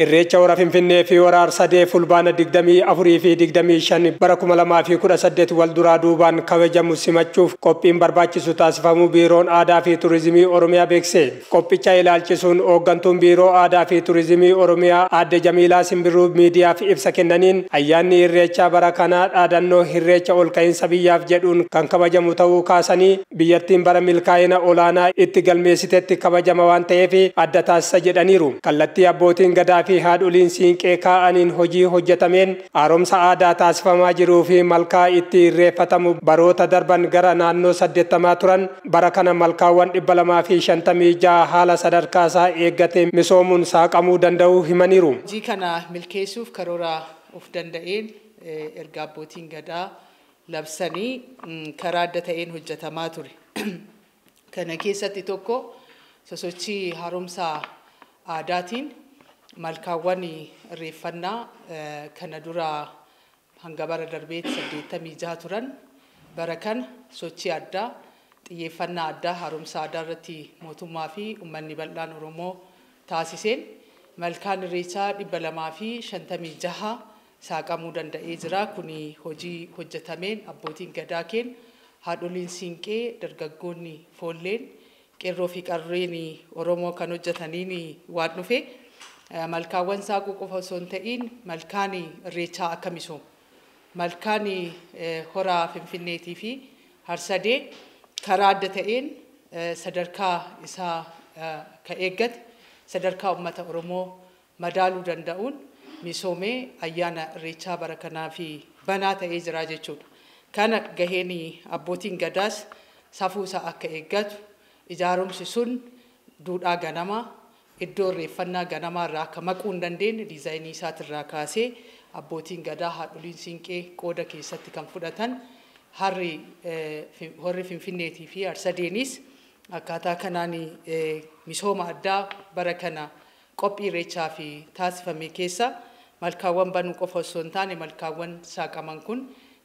Irreecha hora Finfinnee fi hora Arsadee fulbaana 24 fi 25 bara 2018 wal duraa duubaan kabajamu simachuuf qophiin barbaachisu taasifamuu Biiroon Aadaa fi Turizimii Oromiyaa beeksise. Qophicha ilaalchisuun hooggantuun Biiroo Aadaa fi Turizimii Oromiyaa Aadde Jamiilaa Simbiruu miidiyaaf ibsa kennaniin ayyaanni irreecha bara kanaa dhaadannoo irreecha ol ka'iinsa biyyaaf jedhuun kan kabajamu ta'uu kaasanii biyyattiin bara milkaa'ina olaanaa itti galmeessitetti kabajama waan ta'eef adda taasisa jedhaniiru. Kallattii abbootiin gadaa fi haadholiin siinqee kaa'aniin hojii hojjetameen haaromsa aadaa taasifamaa jiruu fi malkaa itti irreeffatamu baroota darban gara naannoo 80 turan bara kana malkaawwan 256 haala sadarkaasaa eeggatee misoomuun saaqamuu danda'u himaniiru. Hojii kana milkeessuuf karoora of danda'een erga abbootiin gadaa labsanii karaa adda ta'een hojjetamaa ture. Kana keessatti tokko sosochii haaromsa aadaatiin malkaawwan irreeffannaa kana dura hanga bara darbeetti 86 turan bara kana sochii addaa xiyyeeffannaa addaa haaromsa aadaa irratti mootummaa fi uummanni bal'aan Oromoo taasiseen malkaan irreechaa 256 saaqamuu danda'ee jira. Kuni hojii hojjetameen abbootiin gadaa keen haadholiin siinqee dargaggoonni foolleen qeerroo fi qarreen Oromoo kan hojjetaniin waan dhufe malkaawwan saaquu qofa osoo hin ta'in malkaan irreechaa akka misoomu malkaan hora Finfinneetii fi Harsadee karaa adda ta'een sadarkaa isaa ka eeggate sadarkaa uummata Oromoo madaaluu danda'uun misoomee ayyaana irreechaa bara kanaa fi banaa ta'ee jira jechuudha. Kana gaheen abbootiin gadaas safuusaa akka eeggatu ijaarumsi sun duudhaa ganamaa iddoo irreeffannaa ganamaa irraa akka maquu hin dandeenye diizaayinii isaatirraa kaasee abbootiin gadaa haadholiin siinqee qooda keessatti kan fudhatan horri Finfinneetii fi Arsadeenis akkaataa kanaan misooma addaa bara kana qophii irreechaa fi taasifame keessa malkaawwan banuu qofa osoo hin taane malkaawwan saaqaman kun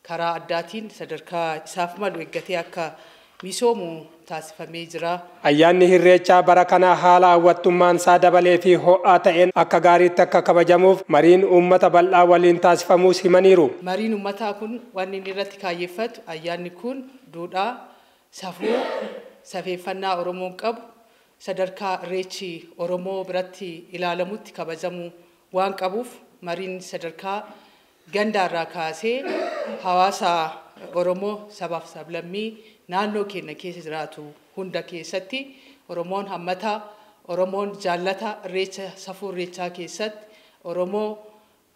karaa addaatiin sadarkaa isaaf malu eeggatee akka misoomu taasifamee jira. Ayyaanni irreechaa bara kana haala hawwattummaan isaa dabalee fi ho'aa ta'een akka gaariitti akka kabajamuuf mariin uummata bal'aa waliin taasifamuus himaniiru. Mariin uummataa kun waan inni irratti kaayyeeffatu ayyaanni kun duudhaa safuu safeeffannaa Oromoon qabu sadarkaa irreechi Oromoo biratti ilaalamutti kabajamuu waan qabuuf mariin sadarkaa gandaarraa kaasee hawaasa Oromoo sabaaf sablammii naannoo keenya keessa jiraatu hunda keessatti Oromoon hammataa Oromoon jaallata irreecha safuu irreechaa keessatti Oromoo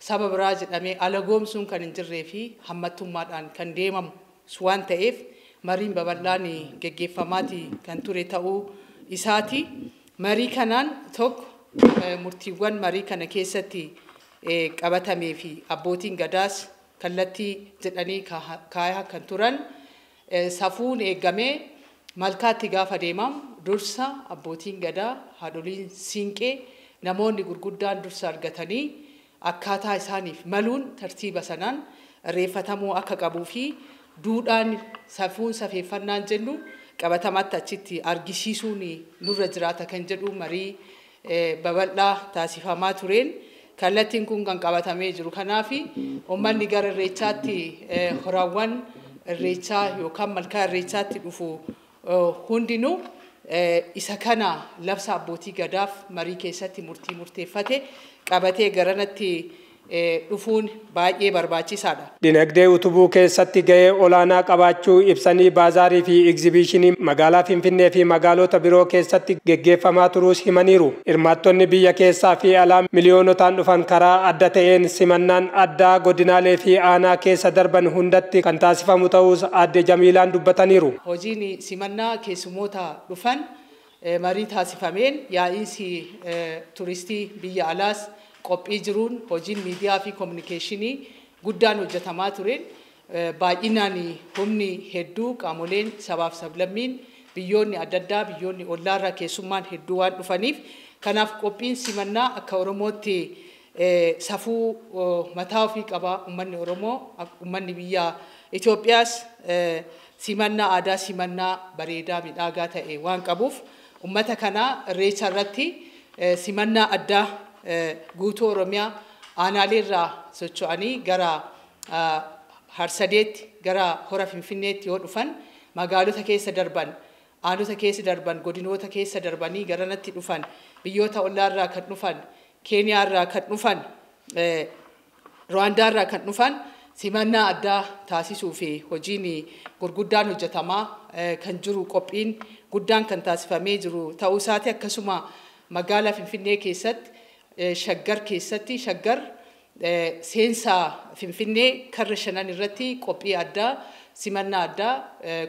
saba biraa jedhamee alagoomsuun kan hin jirree fi hammattummaadhaan kan deemamu waan ta'eef mariin babal'aan geggeeffamaati kan ture ta'uu isaati. Marii kanaan tokko murtiiwwan marii kana keessatti qabatamee fi abbootiin gadaas kallattii jedhanii kaayaa kan turan safuun eegamee malkaatti gaafa deemamu dursa abbootiin gadaa haadholiin siinqee namoonni gurguddaan dursa argatanii akkaataa isaaniif maluun tartiiba sanaan irreeffatamuu akka qabuu fi duudhaan safuun safeeffannaan jennu qabatamatti achitti argisiisuun nurra jiraata kan jedhu marii babal'aa taasifamaa tureen kallattiin kun kan qabatamee jiru. Kanaaf uummanni gara irreechaatti horaawwan irreechaa yookaan malkaa irreechaatti dhufu hundinuu isa kana labsa abbootii gadaaf marii keessatti murteeffate qabatee garanatti dhufuun baay'ee barbaachisaadha. Dinagdee utubuu keessatti gahee olaanaa qabaachuu ibsanii baazaarii fi egzibiishinii magaalaa Finfinnee fi magaalota biroo keessatti geggeeffamaa turuus himaniiru. Hirmaattonni biyya keessaa fi alaa miliyoonotaan dhufan karaa adda ta'een simannaan addaa godinaalee fi aanaa keessa darban hundatti kan taasifamu ta'us Aadde Jamiilaan dubbataniiru. Hojiin simannaa keessumoota dhufan marii taasifameen yaa'iinsi turistii biyya alaas qophii jiruun hojiin miidiyaa fi kominikeeshinii guddaan hojjetamaa tureen baay'inaan humni hedduu qaamoleen sabaaf sablammiin biyyoonni adda addaa biyyoonni ollaarraa keessummaan hedduu waan dhufaniif kanaaf qophiin simannaa akka Oromootti safuu mataa ofii qaba. Uummanni Oromoo uummanni biyya Itoophiyaas simannaa aadaa simannaa bareedaa midhaagaa ta'e waan qabuuf uummata kana irreecha irratti simannaa addaa guutuu Oromiyaa aanaleerraa socho'anii gara Harsadeetti gara Hora Finfinneetti yoo dhufan magaalota keessa darban aanota keessa darban godinoota keessa darbanii garanatti dhufan biyyoota ollaarraa kan dhufan Keeniyaarraa kan dhufan Rwaandaarraa kan dhufan simannaa addaa taasisuu fi hojiin gurguddaan hojjetamaa kan jiru qophiin guddaan kan taasifamee jiru ta'uu isaati akkasuma magaalaa Finfinnee keessatti Shaggar keessatti Shaggar seensaa Finfinnee karra shanan irratti qophii addaa simannaa addaa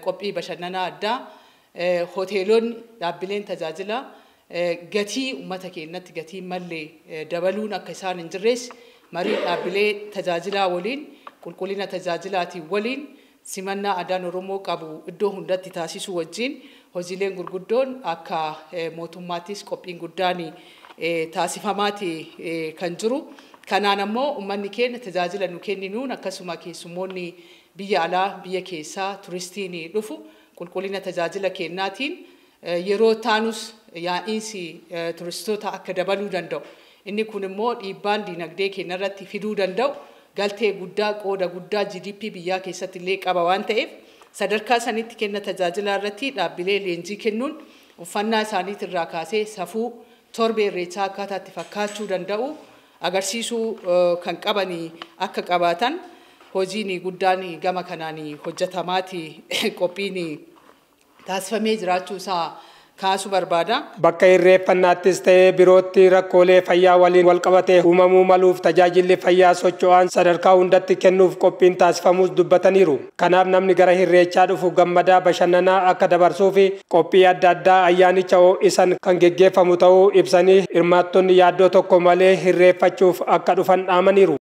qophii bashannanaa addaa hoteelonni dhaabbileen tajaajila gatii uummata keenyatti gatii mallee dabaluun akka isaan hin jirres marii dhaabbilee tajaajilaa waliin qulqullina tajaajilaatiin waliin simannaa aadaan Oromoo qabu iddoo hundatti taasisuu wajjin hojiileen gurguddoon akka mootummaattis qophiin guddaan taasifamaati kan jiru. Kanaan ammoo uummanni keenya tajaajila nu kenninuun akkasuma keessummoonni biyya alaa biyya keessaa turistiin dhufu qulqullina tajaajila kennaatiin yeroo taanus yaa'iinsi turistoota akka dabaluu danda'u. Inni kun immoo dhiibbaan dinagdee keenya irratti fiduu danda'u galtee guddaa qooda guddaa GDP biyyaa keessatti illee qaba waan ta'eef sadarkaa sanitti kenna tajaajila irratti dhaabbilee leenjii kennuun uffannaa isaaniitirraa kaasee safuu torbee irreechaa akkaataa itti fakkaachuu danda'u agarsiisuu kan qabanii akka qabaatan hojiin guddaan gama kanaan hojjetamaati qophiin taasifamee jiraachuu isaa kaasuu barbaada. Bakka irreeffannaattis ta'ee birootti rakkoolee fayyaa waliin walqabatee uumamuu maluuf tajaajilli fayyaa socho'aan sadarkaa hundatti kennuuf qophiin taasifamuus dubbataniiru. Kanaaf namni gara irreechaa dhufu gammadaa bashannanaa akka dabarsuu fi qophii adda addaa ayyaanicha ho'isan kan geggeeffamu ta'uu ibsanii hirmaattonni yaaddoo tokko malee irreeffachuuf akka dhufan dhaamaniiru.